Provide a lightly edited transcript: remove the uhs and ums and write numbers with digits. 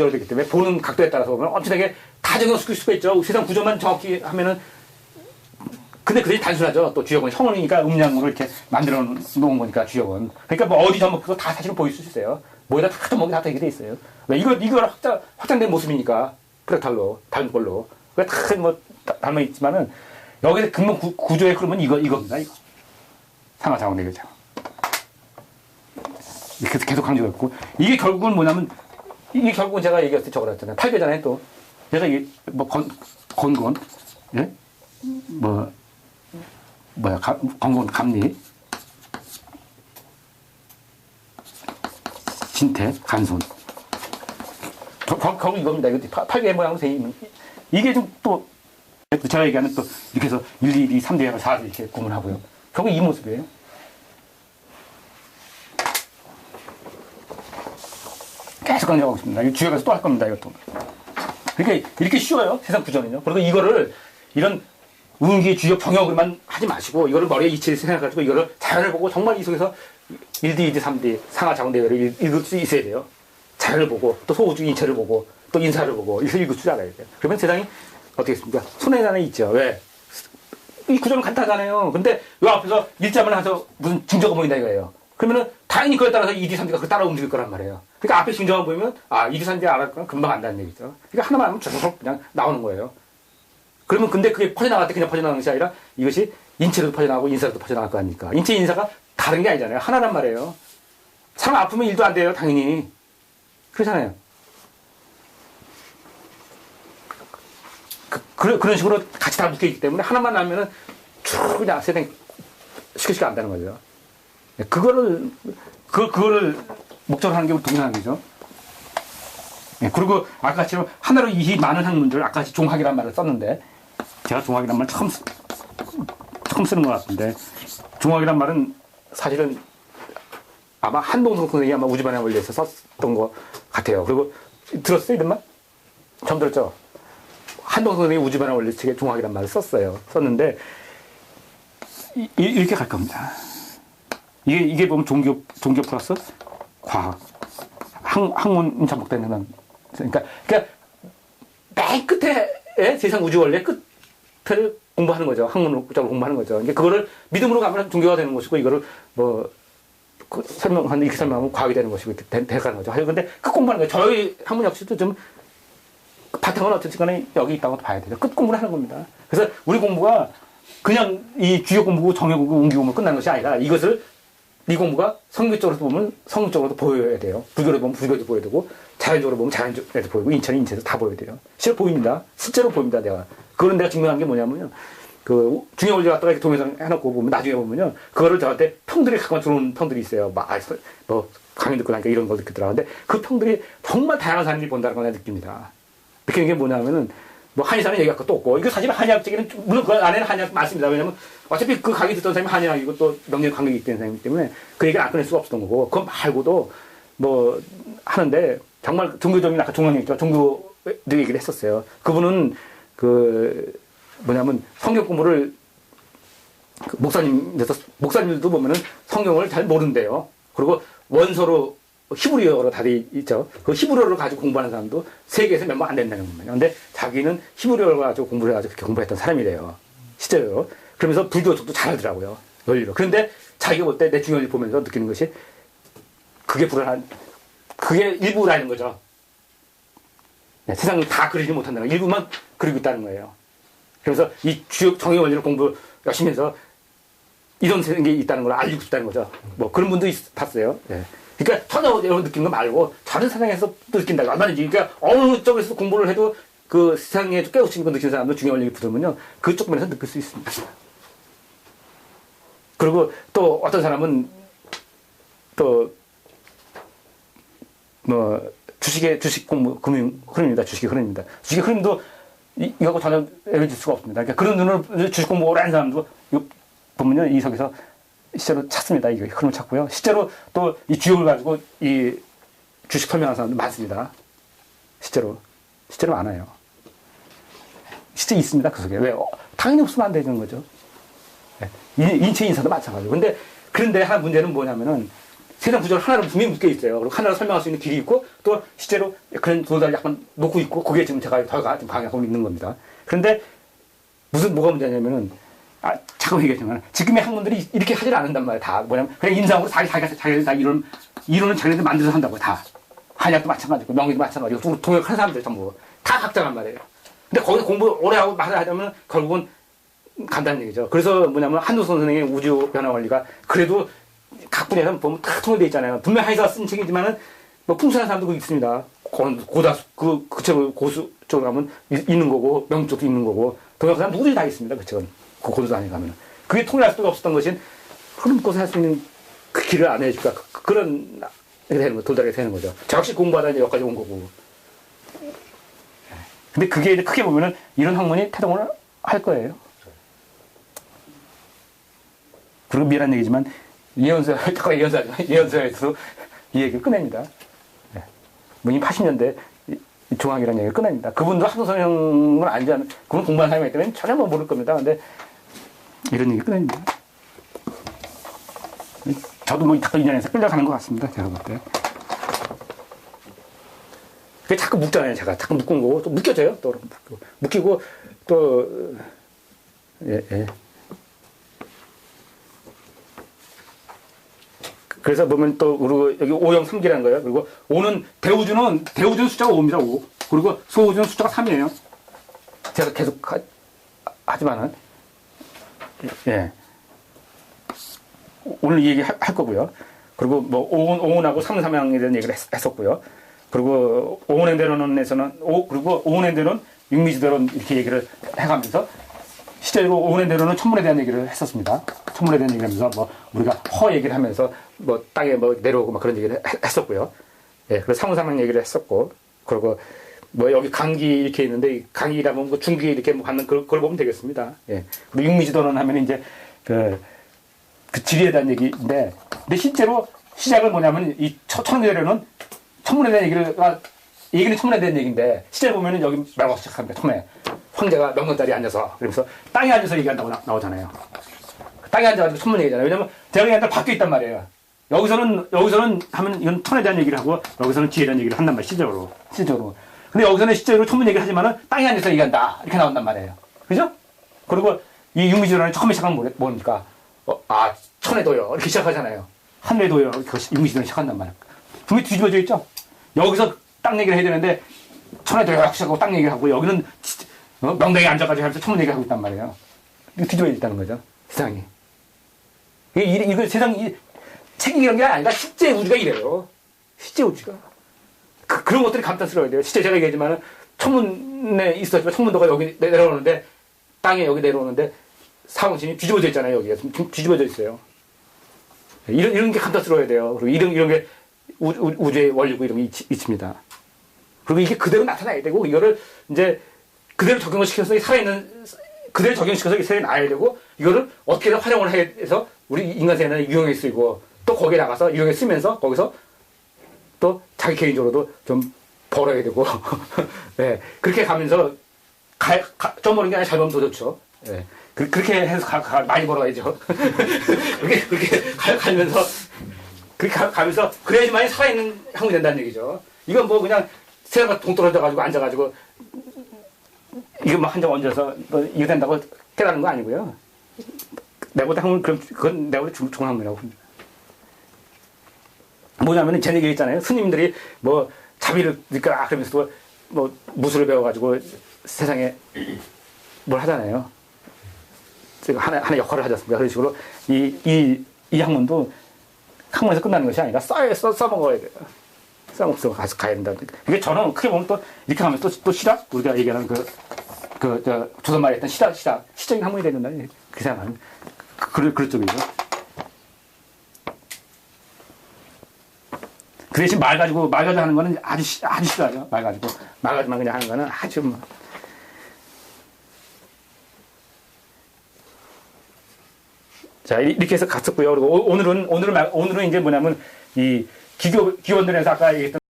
구조로 되기 때문에 보는 각도에 따라서 보면 엄청나게 다 정형시킬 수가 있죠. 세상 구조만 정확히 하면은 근데 그게 단순하죠. 또 주역은 형이니까 음량으로 이렇게 만들어 놓은 거니까 주역은. 그러니까 뭐 어디 접목해서 다 사실은 보일 수 있어요. 뭐에다 다 접목이 다 되게 돼 있어요. 왜 이걸 확장된 모습이니까 프랙탈로 다른 걸로. 그러니까 다뭐 닮아 있지만은 여기서 근본 구조의 흐름은 이겁니다. 이거 상하 자원대교죠. 이렇게 계속 강조했고 이게 결국은 뭐냐면 이게 결국은 제가 얘기했을 때 적어놨잖아요. 8배잖아요 또. 제가 이게 뭐 건건 예? 건건 감리 진태 간손 결국 이겁니다. 이거 8배 모양으로 돼 있는 이게 좀 또 제가 얘기하는 또 이렇게 해서 1, 2, 2, 3대 4대 이렇게 구분하고요. 결국 이 모습이에요. 계속 강조하고 있습니다. 이 주역에서 또 할 겁니다. 이것도. 그러니까 이렇게 쉬워요. 세상 구조는요. 그리고 이거를 이런 운기 주역 정역으로만 하지 마시고 이거를 머리에 이치를 생각해가지고 이거를 자연을 보고 정말 이 속에서 1D, 2D, 3D 상하 자원대회를 읽을 수 있어야 돼요. 자연을 보고 또 소우주 인체를 보고 또 인사를 보고 이렇게 읽을 줄 알아야 돼요. 그러면 세상이 어떻게 했습니까? 손에 안에 있죠. 왜? 이 구조는 간단하잖아요. 근데 이 앞에서 일자만 해서 무슨 징조가 보인다 이거예요. 그러면은 당연히 그에 따라서 2D, 3D가 그 따라 움직일 거란 말이에요. 그러니까 앞에 징조만 보이면 2D, 3D 알았건 금방 안다는 얘기죠. 그러니까 하나만 하면 쭉 그냥 나오는 거예요. 그러면 근데 그게 퍼져나갈 때 그냥 퍼져나가는 것이 아니라 이것이 인체로도 퍼져나가고 인사로도 퍼져나갈 거 아닙니까? 인체 인사가 다른 게 아니잖아요. 하나란 말이에요. 사람 아프면 일도 안 돼요. 당연히. 그렇잖아요. 그런 식으로 같이 다 묶여있기 때문에 하나만 하면은 쭉 그냥 세상에 쉽게 안다는 거죠. 그거를 목적으로 하는 게 동일한 거죠. 그리고 아까 같이 하나로 이 많은 학문들 아까 같이 종학이란 말을 썼는데 제가 종학이란 말 처음 쓰는 것 같은데 종학이란 말은 사실은 아마 한동성 선생님이 아마 우주반의 원리에서 썼던 것 같아요. 그리고 들었어요? 이런 말? 처음 들었죠? 한동성 선생님이 우주반의 원리 책에 종학이란 말을 썼는데 이렇게 갈 겁니다. 이게 보면 종교 플러스 과학 학문 접목되는 그런 그러니까 맨 끝에 세상 우주 원리의 끝을 공부하는 거죠. 학문적으로 공부하는 거죠. 그러니까 그거를 믿음으로 가면 종교가 되는 것이고 이거를 이렇게 설명하면 과학이 되는 것이고 이렇게 돼가는 거죠. 근데 끝 공부하는 거예요. 저희 학문 역시도 좀 바탕은 어쨌든 간에 여기 있다고 봐야 돼요. 끝 공부를 하는 겁니다. 그래서 우리 공부가 그냥 이 주요 공부고 정역 공부고 운기 공부 끝나는 것이 아니라 이 공부가 성교적으로 보면 성교적으로도 보여야 돼요. 불교로 보면 불교도 보여야 되고 자연적으로 보면 자연적으로 보이고 인체는 인체도 다 보여야 돼요. 실제로 보입니다. 실제로 보입니다. 그거는 내가 증명한 게 뭐냐면요. 그 중요 원리 갖다가 이렇게 동영상 해놓고 보면 나중에 보면요. 그거를 저한테 평들이 가끔 들어오는 평들이 있어요. 강의 듣고 나니까 이런 걸 느끼더라. 근데 그 평들이 정말 다양한 사람들이 본다는 걸 내가 느낍니다. 느끼는 게 뭐냐면은 한의사는 얘기할 것도 없고, 이거 사실 한의학적인, 물론 그 안에는 한의학 많습니다. 왜냐면 어차피 그 강의 듣던 사람이 한의학이고 또 명령 관객이 있던 사람이기 때문에 그 얘기를 안 꺼낼 수가 없었던 거고, 그거 말고도 하는데 정말 종교적인 아까 종교 얘기죠. 종교들 얘기를 했었어요. 그분은 성경 공부를 목사님들도 보면은 성경을 잘 모른대요. 그리고 원서로 히브리어로 다들 있죠. 그 히브리어를 가지고 공부하는 사람도 세계에서 몇 명 안 된다는 겁니다. 근데 자기는 히브리어를 가지고 공부를 해가지고 그렇게 공부했던 사람이래요. 실제로. 그러면서 불교 쪽도 잘하더라고요. 원리로. 그런데 자기가 볼 때 내 중요를 보면서 느끼는 것이 그게 일부라는 거죠. 세상을 다 그리지 못한다는 거. 일부만 그리고 있다는 거예요. 그래서 이 주요 정의 원리를 공부 열심히 해서 이런 게 있다는 걸 알리고 싶다는 거죠. 그런 분도 봤어요. 네. 그러니까 천하적으로 느끼는 거 말고 다른 세상에서 또 느낀다. 얼마든지. 그러니까 어느 쪽에서 공부를 해도 그 세상에 깨우치는 거 느끼는 사람도 중요한 원리를 붙으면요. 그쪽 면에서 느낄 수 있습니다. 그리고 또 어떤 사람은 주식 공부, 금융 흐름입니다. 주식의 흐름입니다. 주식의 흐름도 이거하고 전혀 애매질 수가 없습니다. 그러니까 그런 눈으로 주식 공부 오래 한 사람도 보면요. 이 속에서 실제로 찾습니다. 이거 흐름을 찾고요. 실제로 또 이 주역을 가지고 이 주식 설명하는 사람도 많습니다. 실제로 많아요. 실제 있습니다. 그 속에. 왜? 당연히 없으면 안 되는 거죠. 인체 인사도 마찬가지고. 그런데 하나 문제는 뭐냐면은 세상 구조를 하나로 분명히 묶여 있어요. 그리고 하나로 설명할 수 있는 길이 있고 또 실제로 그런 도달을 약간 놓고 있고 그게 지금 제가 더 좀 강하고 있는 겁니다. 그런데 뭐가 문제냐면은 자꾸 얘기했지만 지금의 학문들이 이렇게 하질 않는단 말이에요. 다 뭐냐면 그냥 인상으로 자기들 다 이론은 자기네들 만들어서 한다고 다. 한약도 마찬가지고 명의도 마찬가지고 동역하는 사람들 전부 다 각자란 말이에요. 근데 거기서 공부 오래 하고 말을 하자면 결국은 간다는 얘기죠. 그래서 뭐냐면 한두선 선생의 우주 변화 원리가 그래도 각 분야에서 보면 다 통일되어 있잖아요. 분명 한의사가 쓴 책이지만은 뭐 풍수하는 사람도 있습니다. 고다수 그 책을 고수 쪽에 가면 있는 거고 명주 쪽도 있는 거고 동역하는 사람 누구든지 다 있습니다. 그 책은 그 고도도 아니 가면 그게 통일할 수가 없었던 것인 흐름 것을 할 수 있는 그 길을 안 해줄까 그런 되는 거 도달이 되는 거죠. 저 역시 공부하다 이제 여기까지 온 거고. 근데 그게 이제 크게 보면은 이런 학문이 태동을 할 거예요. 그리고 미안한 얘기지만 예언서에서도 이 얘기를 꺼냅니다. 뭐 이미 80년대 중앙이라는 얘기를 꺼냅니다. 그분도 한도선형은 아니지 않은, 그분 공부한 사람이기 때문에 전혀 뭐 모를 겁니다. 근데 이런 얘기 꺼냅니다. 저도 뭐 자꾸 인연에서 끌려가는 것 같습니다. 제가 볼 때. 그게 자꾸 묶잖아요. 제가 자꾸 묶은 거고 또 묶여져요. 또 묶이고 또 예. 그래서 보면 또 그리고 여기 오형 3기라는 거예요. 그리고 오는 대우주는 숫자가 5입니다. 5. 그리고 소우주는 숫자가 3이에요. 제가 계속 하지만은 예. 오늘 이 얘기 할 거고요. 그리고 뭐 오운하고 삼삼양에 대한 얘기를 했었고요. 그리고 오운행대론에서는 그리고 오운행대론, 육미지대론 이렇게 얘기를 해가면서 실제로 오운행대론은 천문에 대한 얘기를 했었습니다. 천문에 대한 얘기를 하면서 뭐 우리가 허 얘기를 하면서 뭐 땅에 뭐 내려오고 막 그런 얘기를 했었고요. 예, 그래서 삼삼양 얘기를 했었고 그리고 뭐 여기 강기 이렇게 있는데 이 강기라면 뭐 중기 이렇게 뭐 갖는 그걸 보면 되겠습니다. 예. 그리고 육미지도론 하면 이제 그 지리에 대한 얘기인데, 근데 실제로 시작은 뭐냐면 이 천문대로는 천문에 대한 얘기는 천문에 대한 얘기인데, 실제로 보면은 여기 말고 시작합니다. 처음에 황제가 명령자리에 앉아서 그러면서 땅에 앉아서 얘기한다고 나오잖아요. 땅에 앉아가지고 천문 얘기잖아요. 왜냐면 제가 얘기한 대로 바뀌어 있단 말이에요. 여기서는 하면 이건 천에 대한 얘기를 하고 여기서는 지에 대한 얘기를 한단 말이에요. 실제로. 근데 여기서는 실제로 천문 얘기를 하지만은 땅에 앉아서 얘기한다 이렇게 나온단 말이에요. 그죠? 그리고 이 육미지론이 처음에 시작하면 뭡니까? 천에도요. 이렇게 시작하잖아요. 하늘에도요. 이렇게 육미지론을 시작한단 말이에요. 분명히 뒤집어져 있죠? 여기서 땅 얘기를 해야 되는데, 천에도요. 이렇게 시작하고 땅 얘기를 하고, 여기는 명당에 앉아가지고 하면서 천문 얘기를 하고 있단 말이에요. 이거 뒤집어져 있다는 거죠. 세상이. 이거 세상이, 책이 이런 게 아니라 실제 우주가 이래요. 실제 우주가. 그런 것들이 감탄스러워야 돼요. 실제 제가 얘기하지만, 천문에 있었지만, 천문도가 여기 내려오는데, 땅에 여기 내려오는데, 사원신이 뒤집어져 있잖아요, 여기가. 뒤집어져 있어요. 이런 게 감탄스러워야 돼요. 그리고 이런 게 우주의 원리고 이런 게 있습니다. 그리고 이게 그대로 나타나야 되고, 이거를 이제 그대로 적용을 시켜서 그대로 적용시켜서 이 세상에 나야 되고, 이거를 어떻게든 활용을 해서 우리 인간 세상에 유용하게 쓰이고, 또 거기에 나가서 유용하게 쓰면서 거기서 또 자기 개인적으로도 좀 벌어야 되고, 네. 그렇게 가면서 좀 버는 게 아니라 잘 벌면 더 좋죠. 네. 그렇게 해서 많이 벌어야죠. 그렇게 가면서, 그래야지만이 살아있는 학문이 된다는 얘기죠. 이건 뭐 그냥 세상과 동떨어져가지고 앉아가지고, 이거 막 한 장 얹어서, 이거 된다고 깨닫는 거 아니고요. 내보다 학문, 그건 내보다 좋은 학문이라고 봅니다. 뭐냐면은, 제 얘기 있잖아요. 스님들이 뭐, 자비를, 그러면서 뭐, 무술을 배워가지고 세상에 뭘 하잖아요. 하나의 역할을 하셨습니다. 그런 식으로 이 학문도 학문에서 끝나는 것이 아니라 써먹어야 돼요. 써먹어서 가야 된다. 이게 저는 크게 보면 또 이렇게 하면 또 시작? 우리가 얘기하는 조선말에 했던 시적인 학문이 되는다. 그 생각하는 그럴 쪽이죠. 그 대신 말 가지고 하는 거는 아주 싫어하죠. 말 가지고만 그냥 하는 거는 아주 뭐. 자, 이렇게 해서 갔었고요. 그리고 오늘은 이제 뭐냐면, 이 기원론에서 아까 얘기했던